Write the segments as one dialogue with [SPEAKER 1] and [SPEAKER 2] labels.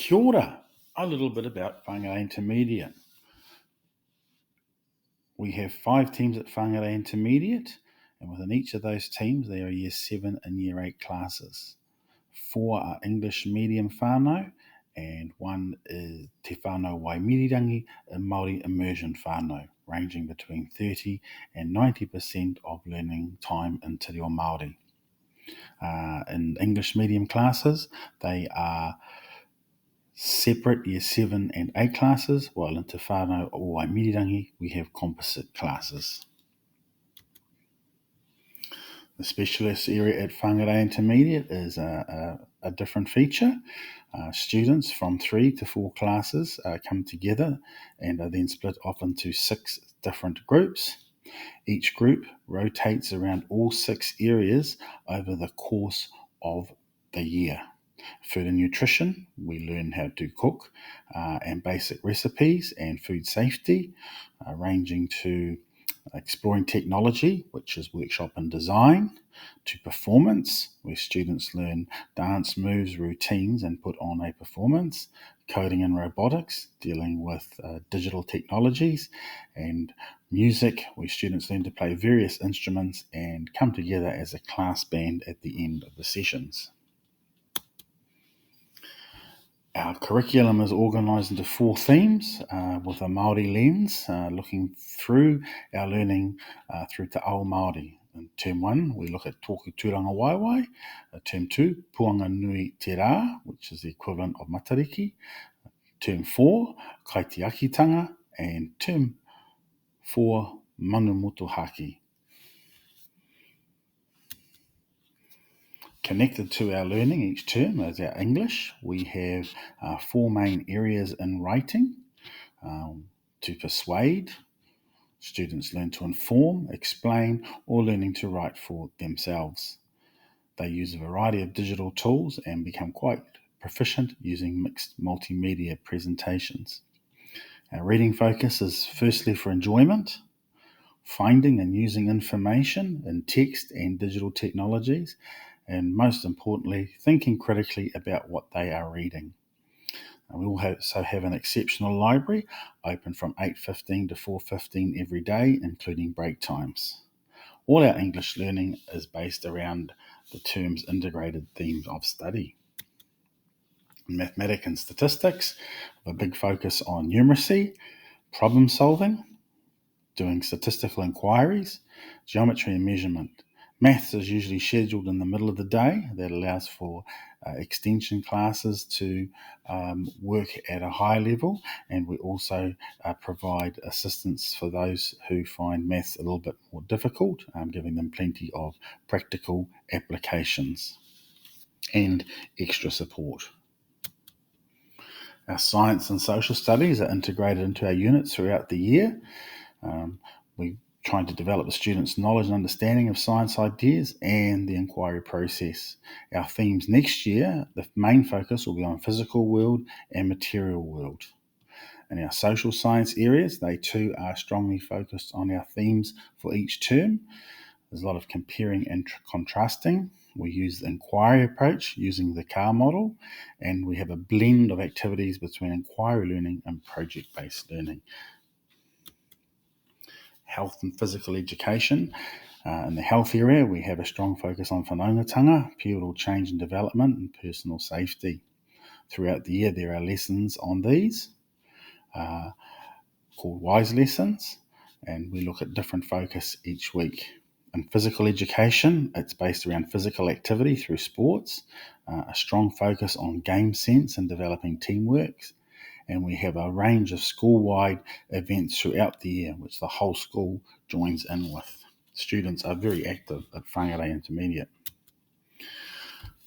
[SPEAKER 1] Kia ora. A little bit about Whangarei Intermediate. We have 5 teams at Whangarei Intermediate, and within each of those teams there are Year 7 and Year 8 classes. 4 are English medium whānau, and 1 is Te Whānau Waimirirangi and Māori immersion whānau, ranging between 30 and 90% of learning time in Te Reo Māori. In English medium classes, they are separate Year 7 and 8 classes, while in Te Whānau o Waimirirangi we have composite classes. The specialist area at Whangarei Intermediate is a different feature. Students from 3 to 4 classes come together and are then split off into 6 different groups. Each group rotates around all 6 areas over the course of the year. Food and nutrition, we learn how to cook and basic recipes and food safety, ranging to exploring technology, which is workshop and design, to performance, where students learn dance moves, routines, and put on a performance, coding and robotics, dealing with digital technologies, and music, where students learn to play various instruments and come together as a class band at the end of the sessions. Our curriculum is organised into 4 themes with a Māori lens, looking through our learning through Te Ao Māori. In Term 1, we look at Tōku Tūranga Waiwai. Term 2, Puanga Nui Te Rā, which is the equivalent of Matariki. Term 4, Kai Te Akitanga. And Term 4, Manu Motuhaki. Connected to our learning each term is our English. We have 4 main areas in writing. To persuade, students learn to inform, explain, or learning to write for themselves. They use a variety of digital tools and become quite proficient using mixed multimedia presentations. Our reading focus is firstly for enjoyment, finding and using information in text and digital technologies, and most importantly, thinking critically about what they are reading. We also have an exceptional library open from 8:15 to 4:15 every day, including break times. All our English learning is based around the term's integrated themes of study. In mathematics and statistics, with a big focus on numeracy, problem solving, doing statistical inquiries, geometry and measurement. Maths is usually scheduled in the middle of the day. That allows for extension classes to work at a high level, and we also provide assistance for those who find maths a little bit more difficult, giving them plenty of practical applications and extra support. Our science and social studies are integrated into our units throughout the year. We're trying to develop the students' knowledge and understanding of science ideas and the inquiry process. Our themes next year, the main focus will be on physical world and material world. In our social science areas, they too are strongly focused on our themes for each term. There's a lot of comparing and contrasting. We use the inquiry approach using the CAR model, and we have a blend of activities between inquiry learning and project-based learning. Health and physical education. In the health area, we have a strong focus on whanaungatanga, pivotal change and development, and personal safety. Throughout the year, there are lessons on these called WISE lessons, and we look at different focus each week. In physical education, it's based around physical activity through sports, a strong focus on game sense and developing teamwork, and we have a range of school-wide events throughout the year, which the whole school joins in with. Students are very active at Whangarei Intermediate.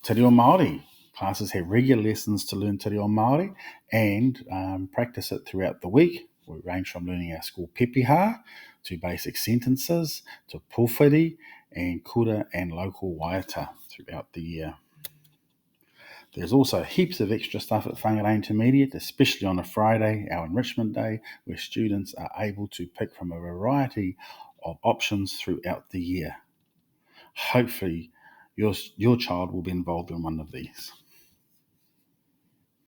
[SPEAKER 1] Te Reo Māori. Classes have regular lessons to learn Te Reo Māori and practice it throughout the week. We range from learning our school pepeha to basic sentences to pōwhiri and kura and local waiata throughout the year. There's also heaps of extra stuff at Whangarei Intermediate, especially on a Friday, our enrichment day, where students are able to pick from a variety of options throughout the year. Hopefully, your child will be involved in one of these.